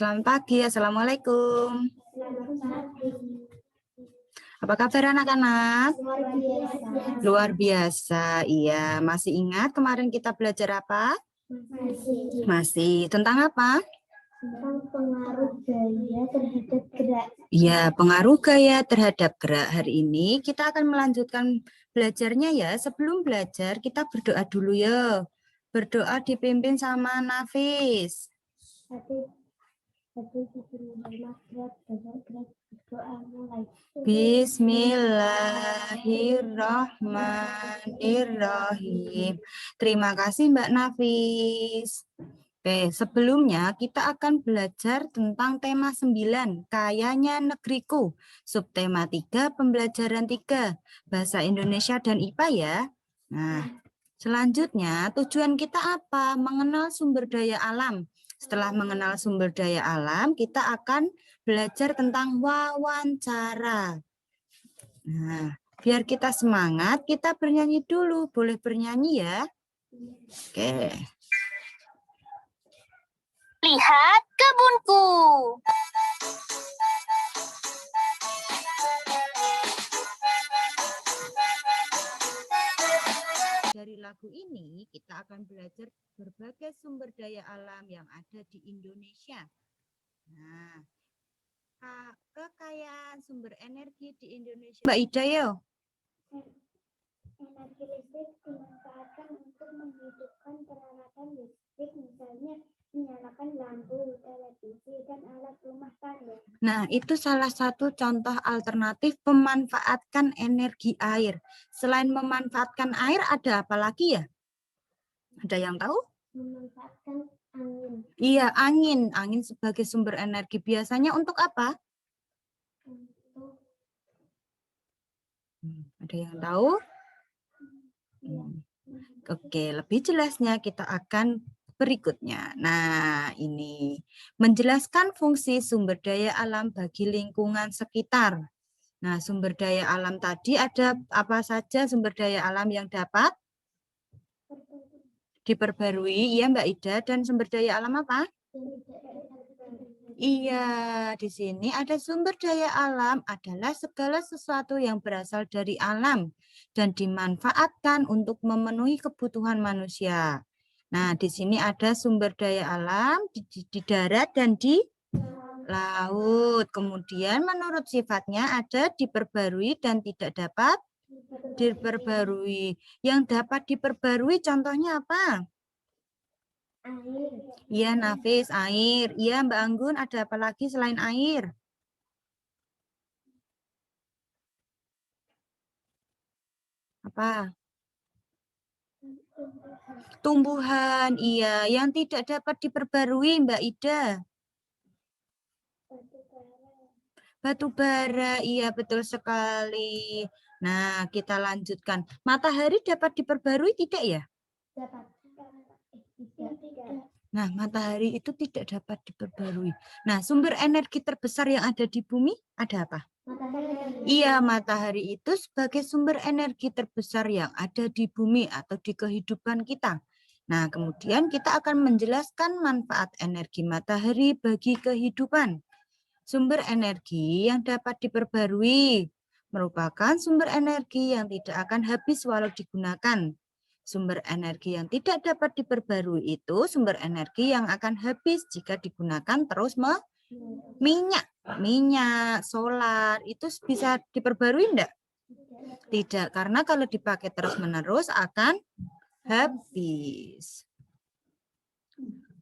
Selamat pagi, Assalamualaikum. Apa kabar anak-anak? Luar biasa, iya. Masih ingat kemarin kita belajar apa? Masih. Tentang apa? Tentang pengaruh gaya terhadap gerak. Iya, pengaruh gaya terhadap gerak. Hari ini kita akan melanjutkan belajarnya ya. Sebelum belajar, kita berdoa dulu ya. Berdoa dipimpin sama Nafis. Bismillahirrahmanirrahim. Terima kasih Mbak Nafis. Oke, sebelumnya kita akan belajar tentang tema 9, Kayanya Negeriku. Subtema 3, Pembelajaran 3, Bahasa Indonesia dan IPA ya. Nah, selanjutnya tujuan kita apa? Mengenal sumber daya alam. Setelah mengenal sumber daya alam, kita akan belajar tentang wawancara. Nah, biar kita semangat, kita bernyanyi dulu. Boleh bernyanyi ya? Oke. Lihat kebunku. Dari lagu ini, kita akan belajar berbagai sumber daya alam yang ada di Indonesia. Nah, kekayaan sumber energi di Indonesia. Mbak Ida, yo. Energi listrik dimanfaatkan untuk menghidupkan peralatan listrik, misalnya menyalakan lampu, televisi, dan alat rumah tangga. Nah, itu salah satu contoh alternatif memanfaatkan energi air. Selain memanfaatkan air, ada apa lagi ya? Ada yang tahu? Memanfaatkan angin. Iya, angin. Angin sebagai sumber energi. Biasanya untuk apa? Untuk Ada yang tahu? Oke, lebih jelasnya kita akan berikutnya. Nah, ini menjelaskan fungsi sumber daya alam bagi lingkungan sekitar. Nah, sumber daya alam tadi ada apa saja sumber daya alam yang dapat diperbarui? Iya, Mbak Ida. Dan sumber daya alam apa? Iya, di sini ada sumber daya alam adalah segala sesuatu yang berasal dari alam dan dimanfaatkan untuk memenuhi kebutuhan manusia. Nah, di sini ada sumber daya alam di darat dan di laut. Kemudian menurut sifatnya ada diperbarui dan tidak dapat diperbarui. Yang dapat diperbarui contohnya apa? air. Iya, Nafis, air. Iya, Mbak Anggun, ada apa lagi selain air? Apa? Tumbuhan, iya. Yang tidak dapat diperbarui, Mbak Ida. Batu bara, iya betul sekali. Nah, kita lanjutkan. Matahari dapat diperbarui tidak ya? Dapat. Tidak. Nah, matahari itu tidak dapat diperbarui. Nah, sumber energi terbesar yang ada di bumi ada apa? Matahari. Iya, matahari itu sebagai sumber energi terbesar yang ada di bumi atau di kehidupan kita. Nah, kemudian kita akan menjelaskan manfaat energi matahari bagi kehidupan. Sumber energi yang dapat diperbarui merupakan sumber energi yang tidak akan habis walau digunakan. Sumber energi yang tidak dapat diperbarui itu sumber energi yang akan habis jika digunakan terus minyak, solar, itu bisa diperbarui enggak? Tidak, karena kalau dipakai terus-menerus akan habis.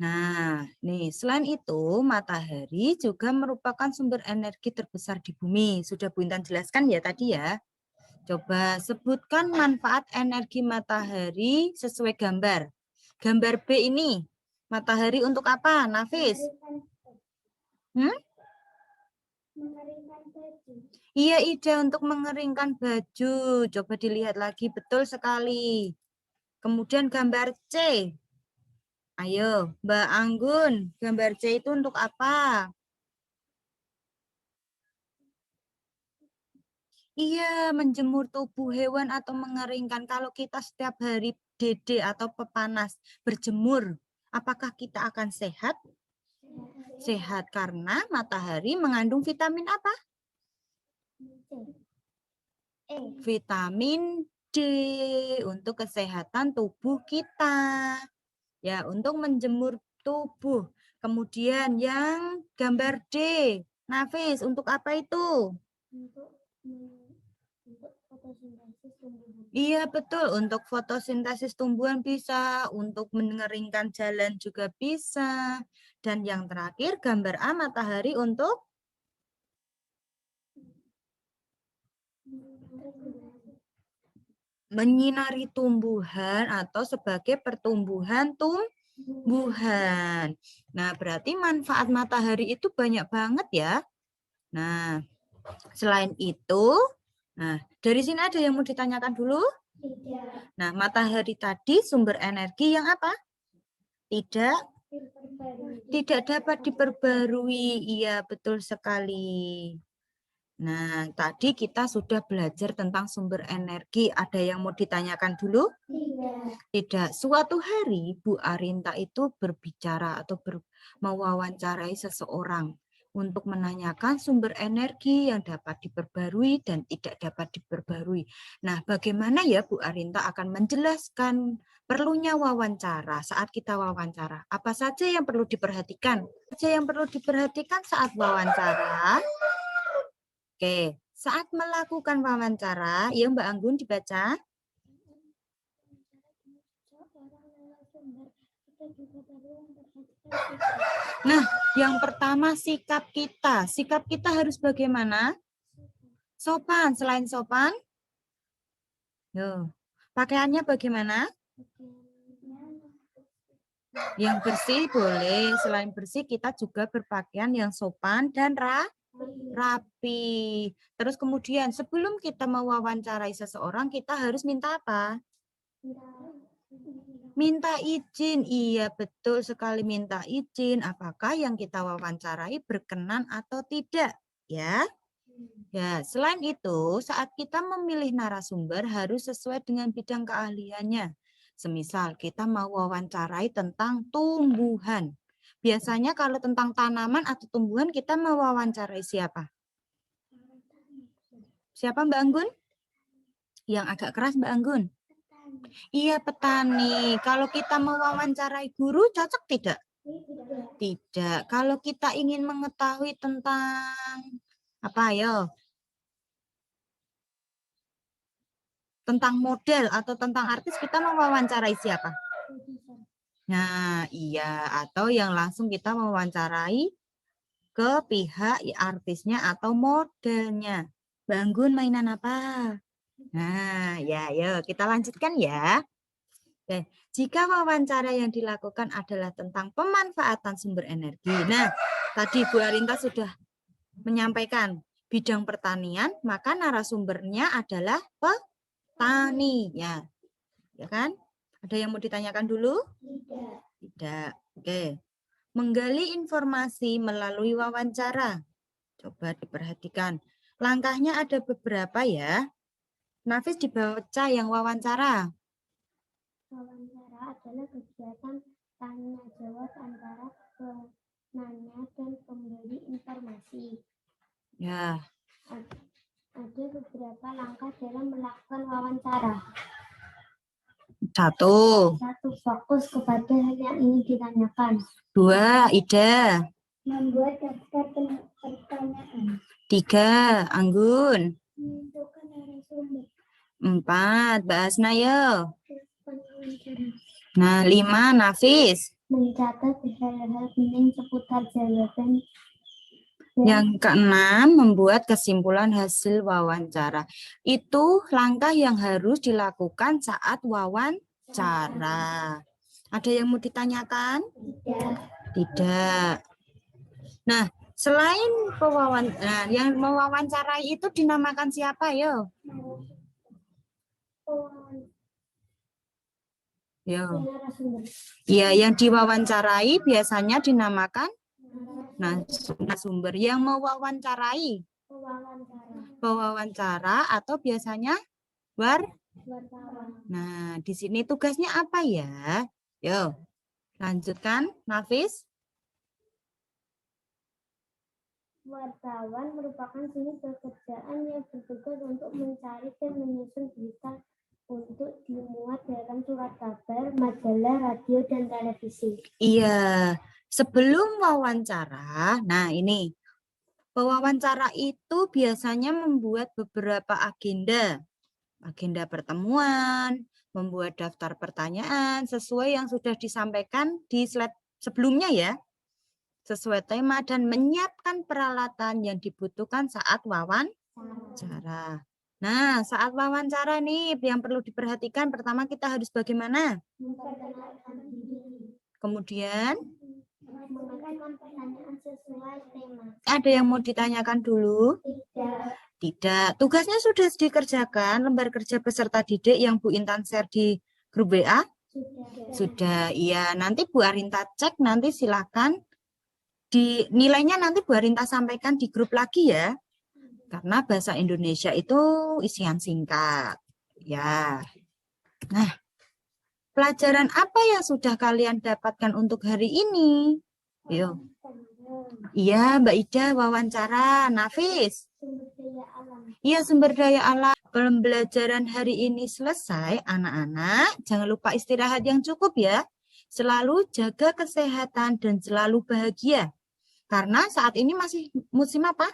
Nah, nih selain itu matahari juga merupakan sumber energi terbesar di bumi. Sudah Bu Intan jelaskan ya tadi ya. Coba sebutkan manfaat energi matahari sesuai gambar. Gambar B ini, matahari untuk apa, Nafis? Mengeringkan baju. Iya, Ida, untuk mengeringkan baju. Coba dilihat lagi, betul sekali. Kemudian gambar C. Ayo, Mbak Anggun, gambar C itu untuk apa? Iya, menjemur tubuh hewan atau mengeringkan. Kalau kita setiap hari dede atau pepanas berjemur, apakah kita akan sehat? Sehat karena matahari mengandung vitamin apa? Vitamin D untuk kesehatan tubuh kita. Ya, untuk menjemur tubuh. Kemudian yang gambar D. Nafis, untuk apa itu? Untuk fotosintesis tumbuhan. Iya, betul. Untuk fotosintesis tumbuhan bisa, untuk mengeringkan jalan juga bisa. Dan yang terakhir, gambar A, matahari untuk menyinari tumbuhan atau sebagai pertumbuhan tumbuhan. Nah, berarti manfaat matahari itu banyak banget ya. Nah, selain itu, nah dari sini ada yang mau ditanyakan dulu? Tidak. Nah, matahari tadi sumber energi yang apa? Tidak dapat diperbarui. Iya, betul sekali. Nah, tadi kita sudah belajar tentang sumber energi. Ada yang mau ditanyakan dulu? Tidak. Tidak. Suatu hari Bu Arinta itu berbicara atau mewawancarai seseorang untuk menanyakan sumber energi yang dapat diperbarui dan tidak dapat diperbarui. Nah, bagaimana ya Bu Arinta akan menjelaskan perlunya wawancara saat kita wawancara? Apa saja yang perlu diperhatikan? Saja yang perlu diperhatikan saat wawancara? Oke, saat melakukan wawancara, ya Mbak Anggun dibaca. Nah, yang pertama sikap kita. Sikap kita harus bagaimana? Sopan. Selain sopan, pakaiannya bagaimana? Yang bersih boleh. Selain bersih, kita juga berpakaian yang sopan dan rapi. Terus kemudian sebelum kita mewawancarai seseorang, kita harus minta apa? Minta izin. Iya, betul sekali, minta izin. Apakah yang kita wawancarai berkenan atau tidak? Ya. Ya, selain itu, saat kita memilih narasumber harus sesuai dengan bidang keahliannya. Semisal kita mau wawancarai tentang tumbuhan. Biasanya kalau tentang tanaman atau tumbuhan kita mewawancarai siapa? Siapa Mbak Anggun? Yang agak keras Mbak Anggun. Iya, petani. Kalau kita mewawancarai guru cocok tidak? Tidak. Kalau kita ingin mengetahui tentang apa ya? Tentang model atau tentang artis kita mewawancarai siapa? Nah, iya. Atau yang langsung kita mewawancarai ke pihak artisnya atau modelnya. Bangun mainan apa? Nah, ya, yuk kita lanjutkan ya. Oke, jika wawancara yang dilakukan adalah tentang pemanfaatan sumber energi. Nah, tadi Bu Arinta sudah menyampaikan bidang pertanian, maka narasumbernya adalah petani. Ya kan? Ada yang mau ditanyakan dulu? Tidak. Tidak. Oke. Menggali informasi melalui wawancara. Coba diperhatikan. Langkahnya ada beberapa ya. Nafis dibaca yang wawancara. Wawancara adalah kegiatan tanya jawab antara penanya dan pemberi informasi. Ya. Ada beberapa langkah dalam melakukan wawancara. 1. 1. Fokus kepada hal yang ingin ditanyakan. 2. Ida. Membuat daftar pertanyaan. 3. Anggun. Menentukan narasumber. 4. Mbak Asna yo. Wawancara. Nah, 5. Nafis. Mencatat hal-hal penting seputar jawaban. Yang keenam, membuat kesimpulan hasil wawancara. Itu langkah yang harus dilakukan saat wawancara. Ada yang mau ditanyakan? Tidak. Tidak. Nah, selain yang mewawancarai itu dinamakan siapa yo? Yo. Ya, yang diwawancarai biasanya dinamakan narasumber. Yang mewawancarai pewawancara atau biasanya Nah, di sini tugasnya apa ya? Yo, lanjutkan, Nafis. Wartawan merupakan jenis pekerjaan yang bertugas untuk mencari dan menyusun berita untuk dimuat dalam surat kabar, majalah, radio, dan televisi. Iya, sebelum wawancara, nah ini, pewawancara itu biasanya membuat beberapa agenda pertemuan, membuat daftar pertanyaan sesuai yang sudah disampaikan di slide sebelumnya ya, sesuai tema dan menyiapkan peralatan yang dibutuhkan saat wawancara. Nah, saat wawancara nih yang perlu diperhatikan pertama kita harus bagaimana? Memperkenalkan diri. Kemudian Mengajukan pertanyaan sesuai tema. ada yang mau ditanyakan dulu? Tidak. Tugasnya sudah dikerjakan, lembar kerja peserta didik yang Bu Intan share di grup WA? Sudah. Iya, nanti Bu Arinta cek, nanti silakan nilainya nanti Bu Arinta sampaikan di grup lagi ya. Karena bahasa Indonesia itu isian singkat. Ya. Nah, pelajaran apa yang sudah kalian dapatkan untuk hari ini? Yuk. Iya, Mbak Ida wawancara. Nafis. Sumber daya alam. Iya, sumber daya alam. Pembelajaran hari ini selesai, anak-anak. Jangan lupa istirahat yang cukup ya. Selalu jaga kesehatan dan selalu bahagia. Karena saat ini masih musim apa?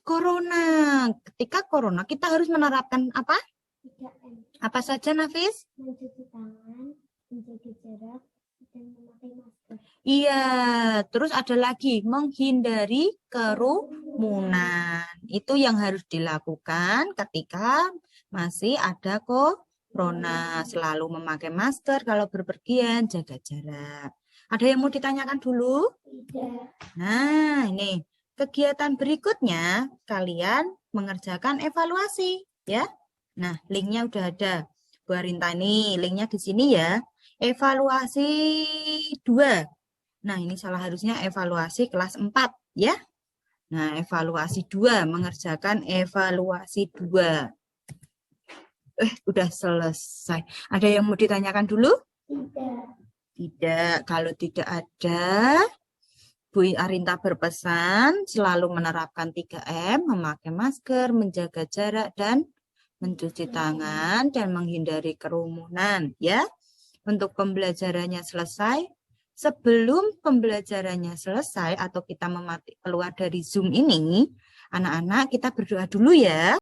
Corona. Ketika corona, kita harus menerapkan apa? 3M. Apa saja, Nafis? Mencuci tangan, menjaga jarak, dan memakai masker. Iya, terus ada lagi menghindari kerumunan. Itu yang harus dilakukan ketika masih ada corona. Selalu memakai masker kalau berpergian, jaga jarak. Ada yang mau ditanyakan dulu? Tidak. Nah, ini kegiatan berikutnya kalian mengerjakan evaluasi ya. Nah, linknya udah ada. Bu Arinta nih, linknya di sini ya. Evaluasi 2. Nah, ini salah harusnya evaluasi kelas 4 ya. Nah, evaluasi 2, mengerjakan evaluasi 2. Udah selesai. Ada yang mau ditanyakan dulu? Tidak. Tidak. Kalau tidak ada, Bu Arinta berpesan selalu menerapkan 3M, memakai masker, menjaga jarak, dan mencuci tangan, dan menghindari kerumunan ya. Untuk pembelajarannya selesai. Sebelum pembelajarannya selesai atau kita keluar dari Zoom ini, anak-anak kita berdoa dulu ya.